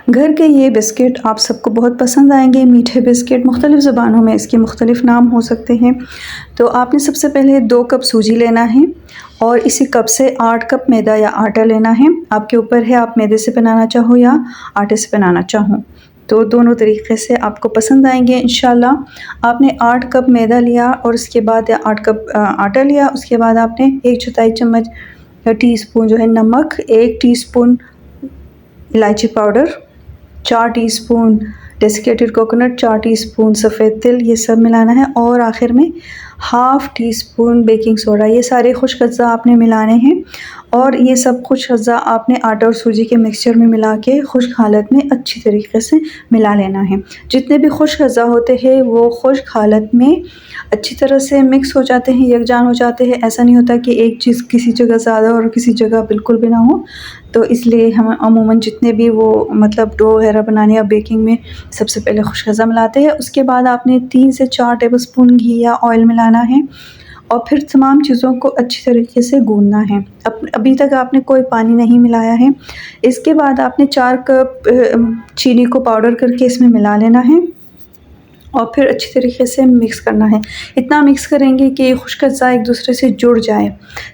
घर के ये बिस्किट आप सबको बहुत पसंद आएंगे। मीठे बिस्किट मुख्तलिफ़ ज़ुबानों में इसके मुख्तलिफ़ नाम हो सकते हैं। तो आपने सबसे पहले 2 कप सूजी लेना है और इसी कप से 8 कप मैदा या आटा लेना है। आपके ऊपर है आप मैदे से बनाना चाहो या आटे से बनाना चाहो, तो दोनों तरीक़े से आपको पसंद आएंगे इंशाल्लाह। आपने 8 कप मैदा लिया और उसके बाद या 8 कप आटा लिया। उसके बाद आपने 1/4 चम्मच या टीस्पून जो है नमक, 1 टीस्पून इलायची powder, 4 teaspoon desiccated coconut, 4 teaspoon सफ़ेद तिल, ये सब मिलाना है। और आखिर में हाफ़ टीस्पून बेकिंग सोडा। ये सारे खुश्क अज़्ज़ा आपने मिलाने हैं और ये सब खुश्क अज़्ज़ा आपने आटा और सूजी के मिक्सचर में मिला के खुश्क हालत में अच्छी तरीके से मिला लेना है। जितने भी खुश्क अज़्ज़ा होते हैं वो खुश्क हालत में अच्छी तरह से मिक्स हो जाते हैं, यकजान हो जाते हैं। ऐसा नहीं होता कि एक चीज़ किसी जगह ज़्यादा और किसी जगह बिल्कुल भी ना हो। तो इसलिए हम अमूमन जितने भी वो मतलब डो वगैरह बनाने या बेकिंग में सबसे पहले खुश्क अज़्ज़ा मिलाते हैं। उसके बाद आपने 3 से 4 टेबलस्पून घी या ऑयल मिलाना है और फिर तमाम चीज़ों को अच्छी तरीके से गूँदना है। अभी तक आपने कोई पानी नहीं मिलाया है। इसके बाद आपने 4 कप चीनी को पाउडर करके इसमें मिला लेना है और फिर अच्छी तरीके से मिक्स करना है। इतना मिक्स करेंगे कि ये खुश्क अज़्ज़ा एक दूसरे से जुड़ जाए।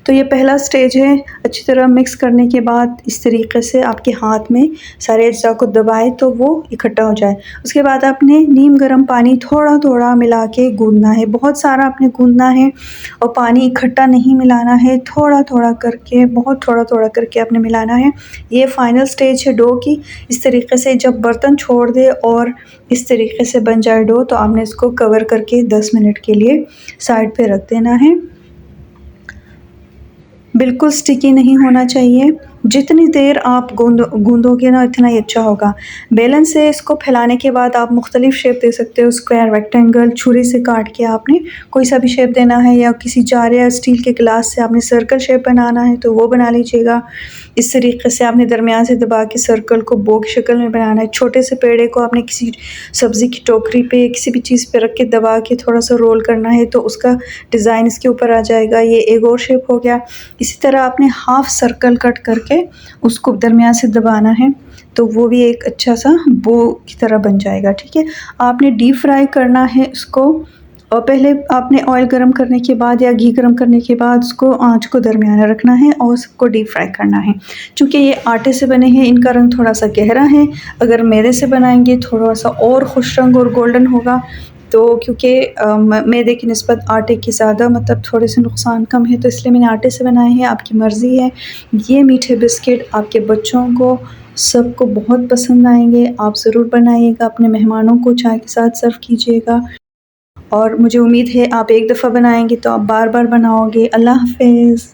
तो ये पहला स्टेज है। अच्छी तरह मिक्स करने के बाद इस तरीके से आपके हाथ में सारे अज़्ज़ा को दबाएं तो वो इकट्ठा हो जाए। उसके बाद आपने नीम गर्म पानी थोड़ा थोड़ा मिला के गूँदना है। बहुत सारा आपने गूँदना है और पानी इकट्ठा नहीं मिलाना है, थोड़ा थोड़ा करके, बहुत थोड़ा थोड़ा करके आपने मिलाना है। ये फ़ाइनल स्टेज है डो की। इस तरीके से जब बर्तन छोड़ दे और इस तरीके से बन जाए डो, तो आपने इसको कवर करके 10 मिनट के लिए साइड पे रख देना है। बिल्कुल स्टिकी नहीं होना चाहिए। जितनी देर आप गूँदोगे ना इतना ही अच्छा होगा। बेलन से इसको फैलाने के बाद आप मुख्तलिफ़ शेप दे सकते हो। स्क्वायर, रेक्टेंगल, छुरी से काट के आपने कोई सा भी शेप देना है या किसी जार या स्टील के गिलास से आपने सर्कल शेप बनाना है तो वो बना लीजिएगा। इस तरीके से आपने दरमियान से दबा के सर्कल को बो की शक्ल में बनाना है। छोटे से पेड़े को आपने किसी सब्ज़ी की टोकरी पे किसी भी चीज़ पे रख के दबा के थोड़ा सा रोल करना है तो उसका डिज़ाइन इसके ऊपर आ जाएगा। ये एक और शेप हो गया। इसी तरह आपने हाफ़ सर्कल कट करके उसको दरमियान से दबाना है तो वो भी एक अच्छा सा बो की तरह बन जाएगा। ठीक है, आपने डीप फ्राई करना है इसको और पहले आपने ऑयल गरम करने के बाद या घी गरम करने के बाद उसको आंच को दरमियाना रखना है और सबको डीप फ्राई करना है। चूँकि ये आटे से बने हैं इनका रंग थोड़ा सा गहरा है। अगर मैदे से बनाएंगे थोड़ा सा और खुश रंग और गोल्डन होगा। तो क्योंकि मैदे की निस्बत आटे की ज़्यादा मतलब थोड़े से नुकसान कम है तो इसलिए मैंने आटे से बनाए हैं। आपकी मर्ज़ी है। ये मीठे बिस्किट आपके बच्चों को सबको बहुत पसंद आएंगे। आप ज़रूर बनाइएगा, अपने मेहमानों को चाय के साथ सर्व कीजिएगा और मुझे उम्मीद है आप एक दफ़ा बनाएंगे तो आप बार बार बनाओगे। अल्लाह हाफ़िज़।